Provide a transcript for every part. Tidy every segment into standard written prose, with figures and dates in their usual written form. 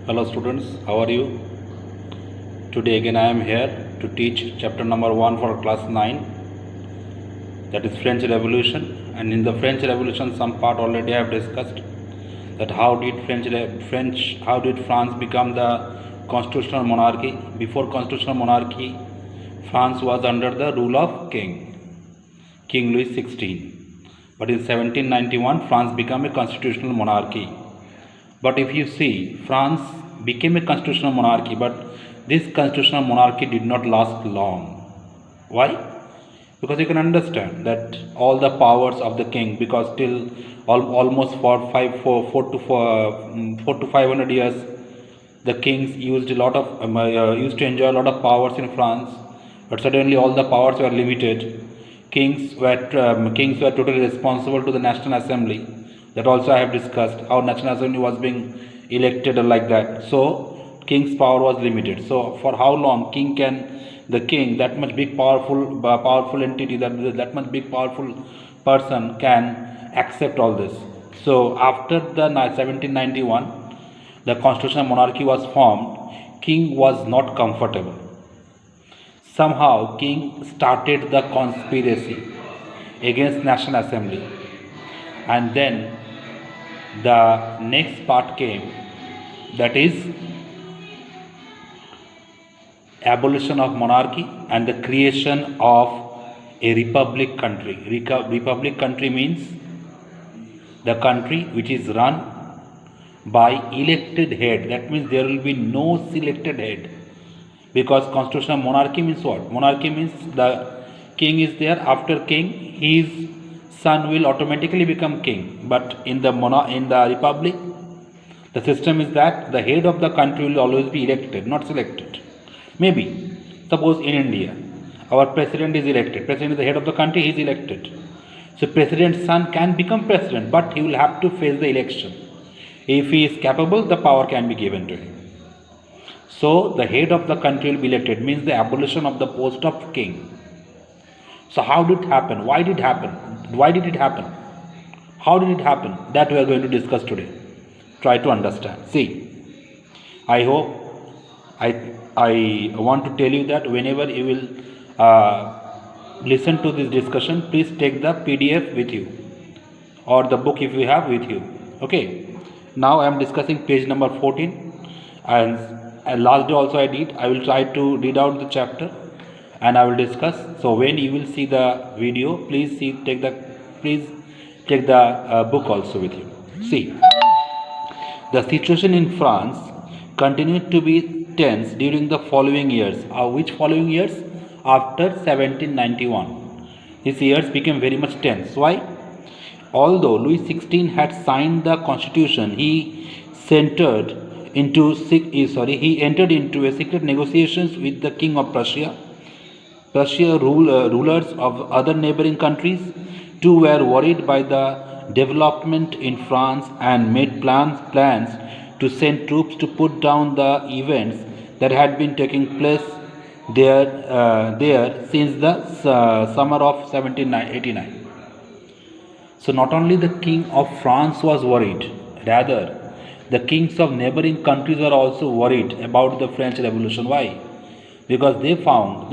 Hello students, how are you? Today again I am here to teach chapter number 1 for class 9, that is French Revolution. And in the French Revolution some part already I have discussed, that how did France become the constitutional monarchy. Before constitutional monarchy, France was under the rule of King Louis XVI. But in 1791 France became a constitutional monarchy. But if you see, France became a constitutional monarchy, but this constitutional monarchy did not last long. Why? Because you can understand that all the powers of the king, because till almost for 4 to 500 years, the kings used used to enjoy a lot of powers in France, but suddenly all the powers were limited. Kings were totally responsible to the National Assembly. That also I have discussed, how National Assembly was being elected like that. So king's power was limited. So for how long the king, that much big powerful entity, that much big powerful person can accept all this? So after the 1791, the constitutional monarchy was formed. King was not comfortable. Somehow king started the conspiracy against National Assembly, and then the next part came, that is abolition of monarchy and the creation of a republic country. Republic country means the country which is run by elected head. That means there will be no selected head, because constitutional monarchy means what? Monarchy means the king is there. After king, his son will automatically become king. But in the republic, the system is that the head of the country will always be elected, not selected. Maybe suppose in India, our president is elected. President is the head of the country, he is elected. So president's son can become president, but he will have to face the election. If he is capable, the power can be given to him. So the head of the country will be elected, means the abolition of the post of king. So how did it happen? Why did it happen? Why did it happen? How did it happen? That we are going to discuss today. Try to understand. See, I hope I want to tell you that whenever you will listen to this discussion, please take the PDF with you, or the book if you have with you. Okay. Now I am discussing page number 14, and last day also I will try to read out the chapter and I will discuss. So when you will see the video, please take the book also with you. See, the situation in France continued to be tense during the following years. Which following years? After 1791. These years became very much tense. Why? Although Louis XVI had signed the constitution, he entered into a secret negotiations with the king of Prussia. Rulers of other neighboring countries too were worried by the development in France and made plans to send troops to put down the events that had been taking place there since the summer of 1789. So not only the king of France was worried, rather the kings of neighboring countries were also worried about the French Revolution. Why? Because they thought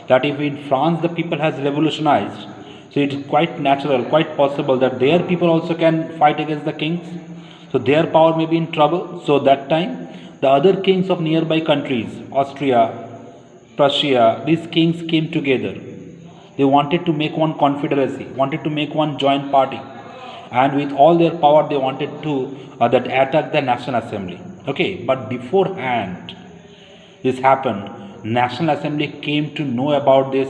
that if in France the people has revolutionized, so it is quite natural, quite possible that their people also can fight against the kings. So their power may be in trouble. So that time the other kings of nearby countries, Austria, Prussia, these kings came together. They wanted to make one confederacy, wanted to make one joint party, and with all their power they wanted to attack the National Assembly. Okay, but beforehand this happened, National Assembly came to know about this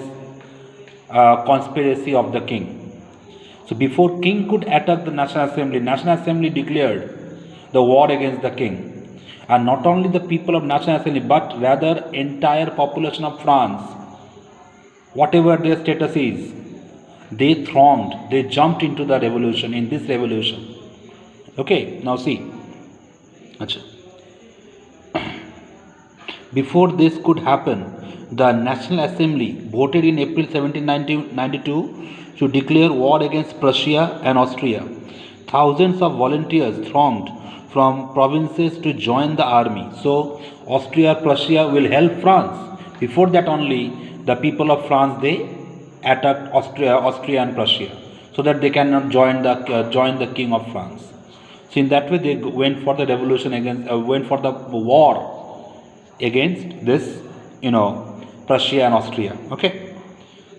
conspiracy of the king. So before king could attack the National Assembly declared the war against the king. And not only the people of National Assembly, but rather entire population of France, whatever their status is, they jumped into the revolution, in this revolution. Okay, now see. Before this could happen, the National Assembly voted in April 1792 to declare war against Prussia and Austria. Thousands of volunteers thronged from provinces to join the army. So Austria-Prussia will help France. Before that only, the people of France, they attacked Austria and Prussia, so that they cannot join the king of France. So in that way, they went for the revolution against, went for the war against this, Prussia and Austria. Okay,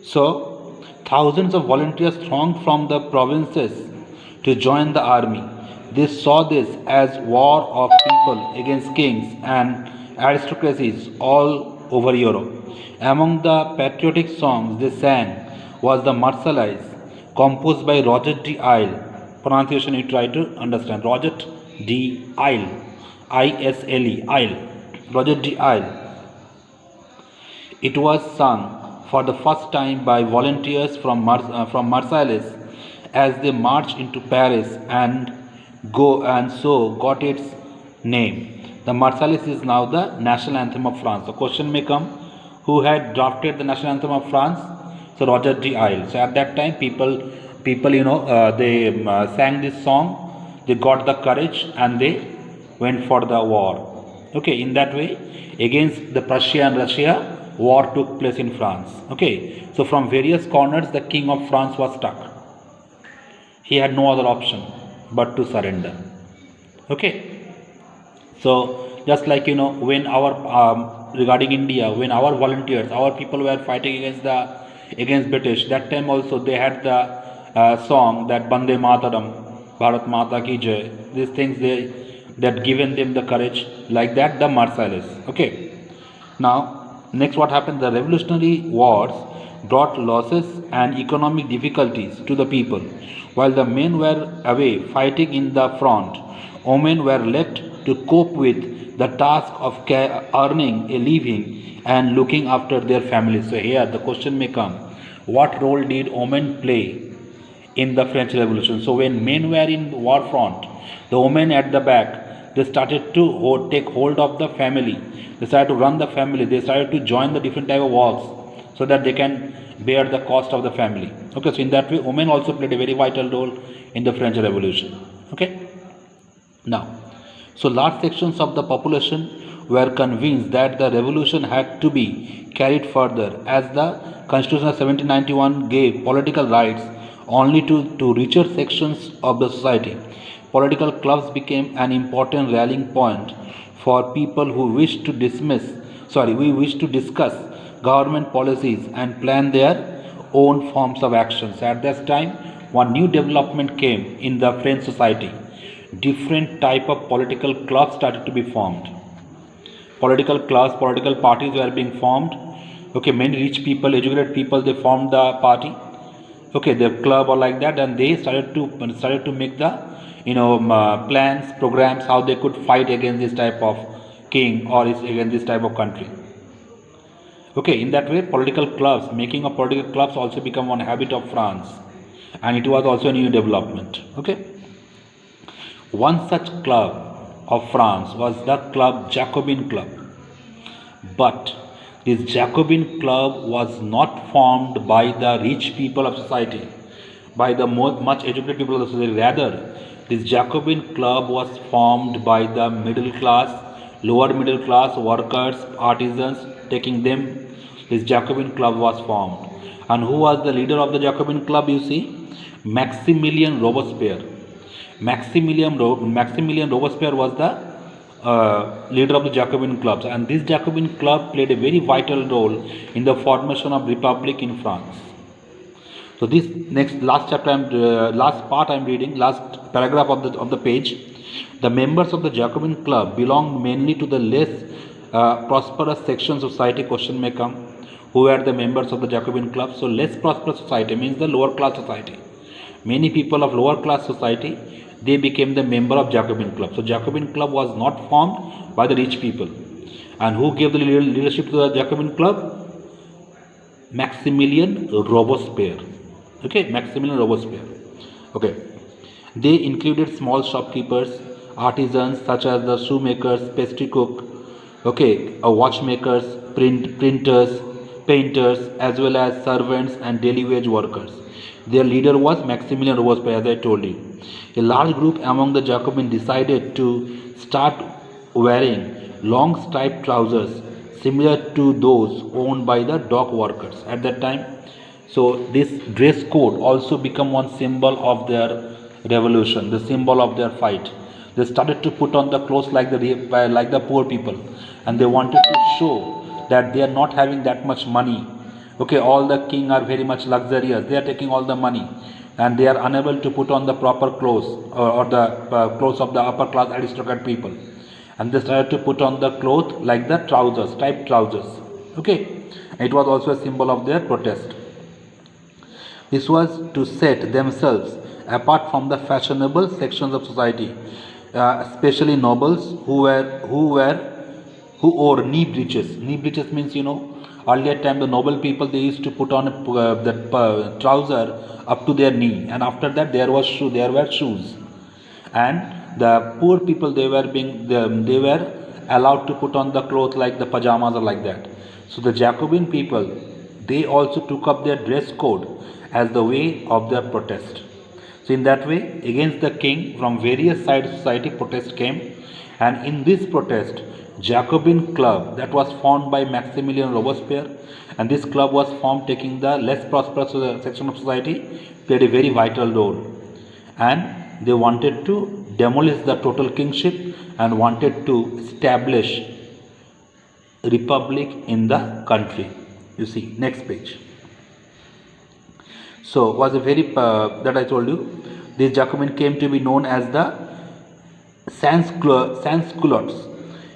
so thousands of volunteers thronged from the provinces to join the army. They saw this as war of people against kings and aristocracies all over Europe. Among the patriotic songs they sang was the Marseillaise, composed by Roger de Isle. Pronunciation you try to understand. Roger de Isle, Isle, Isle, Roger de Isle. It was sung for the first time by volunteers from Marseilles as they marched into Paris and so got its name. The Marseillaise is now the national anthem of France. The question may come, who had drafted the national anthem of France? So Roger de Isle. So at that time, people, they sang this song. They got the courage and they went for the war. Okay, in that way, against the Prussia and Russia, war took place in France. Okay, so from various corners, the king of France was stuck. He had no other option but to surrender. Okay, so just like when our regarding India, when our volunteers, our people were fighting against British, that time also they had the song that Bande Mataram, Bharat Mata Ki Jai. These things that given them the courage, like that the Marseillaise. Okay, now next what happened? The Revolutionary Wars brought losses and economic difficulties to the people. While the men were away fighting in the front, women were left to cope with the task of earning a living and looking after their families. So here the question may come, what role did women play in the French Revolution? So when men were in war front, the women at the back, they started to take hold of the family. They started to run the family. They started to join the different type of works so that they can bear the cost of the family. Okay, so in that way, women also played a very vital role in the French Revolution. Okay, now, so large sections of the population were convinced that the revolution had to be carried further, as the Constitution of 1791 gave political rights only to richer sections of the society. Political clubs became an important rallying point for people who wished to discuss government policies and plan their own forms of actions. At this time, one new development came in the French society. Different type of political clubs started to be formed. Political clubs, political parties were being formed. Okay, many rich people, educated people, they formed the party. Okay, the club or like that, and they started to make the plans, programs, how they could fight against this type of king or against this type of country. Okay, in that way, making of political clubs also become one habit of France, and it was also a new development. Okay, one such club of France was the Jacobin Club, but this Jacobin Club was not formed by the rich people of society, by the much educated people of the society. Rather, this Jacobin Club was formed by the middle class, lower middle class, workers, artisans. Taking them, this Jacobin Club was formed. And who was the leader of the Jacobin Club? You see, Maximilien Robespierre. Maximilien Robespierre was the leader of the Jacobin clubs, and this Jacobin club played a very vital role in the formation of republic in France. So this last part I'm reading, last paragraph of the page. The members of the Jacobin club belonged mainly to the less prosperous sections of society. Question may come, who were the members of the Jacobin club? So less prosperous society means the lower class society. Many people of lower class society, they became the member of Jacobin club. So Jacobin club was not formed by the rich people. And who gave the leadership to the Jacobin club? Maximilien Robespierre. Okay, Maximilien Robespierre. Okay, they included small shopkeepers, artisans such as the shoemakers, pastry cook, watchmakers, printers, painters, as well as servants and daily wage workers. Their leader was Maximilian Robespierre, as I told you. A large group among the Jacobins decided to start wearing long striped trousers similar to those owned by the dock workers at that time. So this dress code also became one symbol of their revolution, the symbol of their fight. They started to put on the clothes like the poor people, and they wanted to show that they are not having that much money. Okay, all the king are very much luxurious. They are taking all the money, and they are unable to put on the proper clothes or the clothes of the upper class aristocrat people. And they started to put on the cloth like the trousers, striped trousers. Okay, it was also a symbol of their protest. This was to set themselves apart from the fashionable sections of society, especially nobles who wore knee breeches. Knee breeches means, earlier time the noble people, they used to put on the trouser up to their knee, and after that there were shoes. And the poor people, they were allowed to put on the clothes like the pajamas or like that. So the Jacobin people, they also took up their dress code as the way of their protest. So in that way, against the king, from various sides of society, protest came. And in this protest, Jacobin club that was formed by Maximilian Robespierre, and this club was formed taking the less prosperous section of society, played a very vital role. And they wanted to demolish the total kingship and wanted to establish a republic in the country. You see, next page. So was a very that I told you, these Jacobin came to be known as the sans-culottes,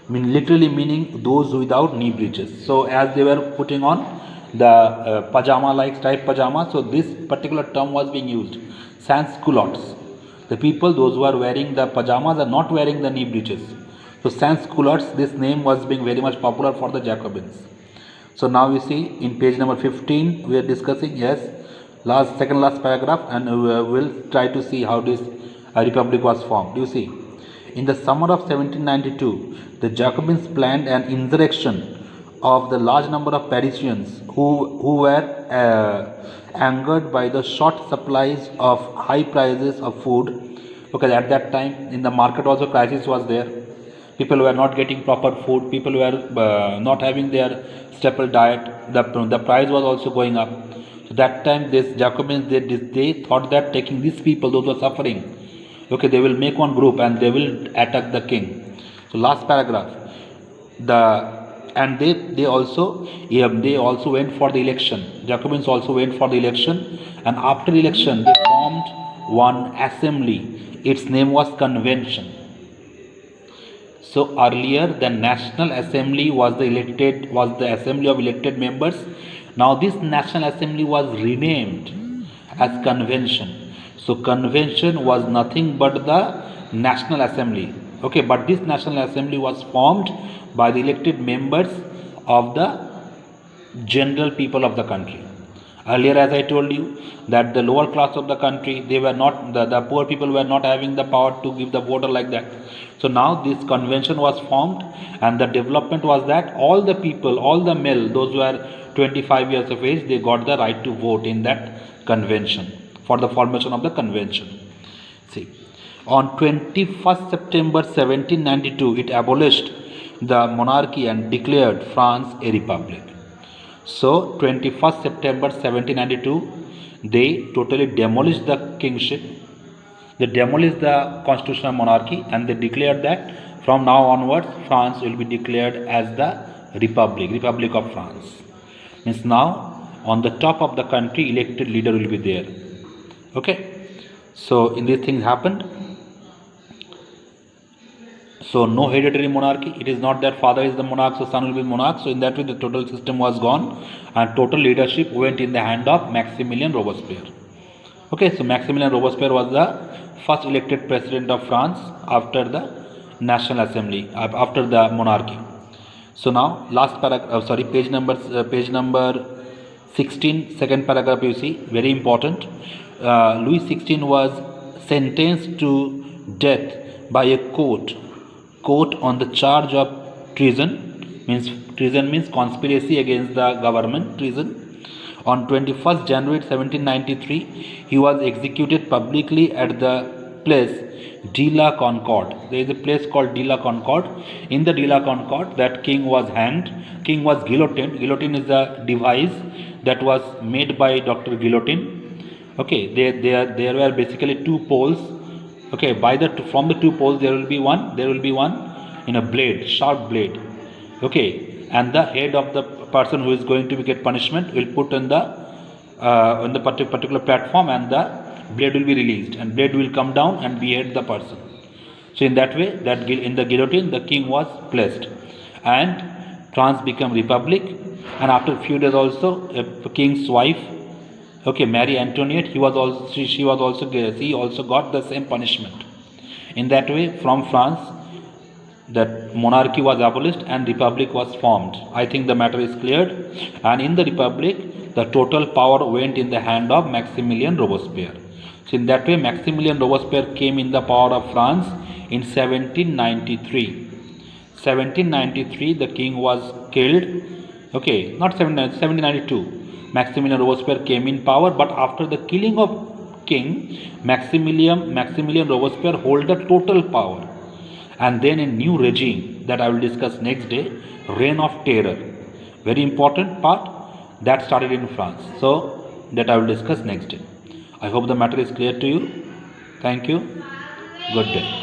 literally meaning those without knee breeches. So as they were putting on the pajama like striped pajama, so this particular term was being used, sans-culottes. The people, those who are wearing the pajamas, are not wearing the knee breeches. So sans-culottes, this name was being very much popular for the Jacobins. So now you see in page number 15 we are discussing, yes, second last paragraph, and we'll try to see how this republic was formed. You see, in the summer of 1792, the Jacobins planned an insurrection of the large number of Parisians who were angered by the short supplies of high prices of food, because at that time in the market also crisis was there. People were not getting proper food, people were not having their staple diet, the price was also going up. So that time this Jacobins, they thought that taking these people, those who are suffering, okay, they will make one group and they will attack the king. So last paragraph, they also went for the election. Jacobins also went for the election, and after election they formed one assembly. Its name was Convention. So earlier the National Assembly was the assembly of elected members. Now this National Assembly was renamed as Convention. So Convention was nothing but the National Assembly. Okay, but this National Assembly was formed by the elected members of the general people of the country. Earlier, as I told you, that the lower class of the country, they were not, the poor people were not having the power to give the vote or like that. So now this convention was formed, and the development was that all the people, all the male, those who are 25 years of age, they got the right to vote in that convention for the formation of the convention. See, on 21st September 1792, it abolished the monarchy and declared France a republic. So 21st September 1792, they totally demolished the kingship, they demolished the constitutional monarchy, and they declared that from now onwards France will be declared as the Republic of France. Means now on the top of the country, elected leader will be there. Okay, so in these things happened. So no hereditary monarchy. It is not that father is the monarch, so son will be monarch. So in that way the total system was gone, and total leadership went in the hand of Maximilian Robespierre. Okay, so Maximilian Robespierre was the first elected president of France after the National Assembly, after the monarchy. So now last paragraph, page number 16, second paragraph, you see, very important. Louis XVI was sentenced to death by a court on the charge of treason. Treason means conspiracy against the government, treason, On 21st January 1793, he was executed publicly at the place de la Concorde. There is a place called de la Concorde. In the de la Concorde, that king was hanged. King was guillotined. Guillotine is a device that was made by Dr. Guillotine. Okay, there were basically two poles. Okay, from the two poles there will be one in a blade, sharp blade. Okay, and the head of the person who is going to get punishment will put on the particular platform, and the blade will be released, and blade will come down and behead the person. So in that way, that in the guillotine the king was placed, and France became republic. And after a few days also, a king's wife, okay, Marie Antoinette, she also got the same punishment. In that way, from France, that monarchy was abolished and republic was formed. I think the matter is cleared. And in the republic, the total power went in the hand of Maximilien Robespierre. So in that way, Maximilien Robespierre came in the power of France in 1793. 1793, the king was killed. Okay, not 1792. Maximilien Robespierre came in power, but after the killing of king, Maximilien Robespierre hold the total power. And then a new regime that I will discuss next day, Reign of Terror. Very important part that started in France. So that I will discuss next day. I hope the matter is clear to you. Thank you. Good day.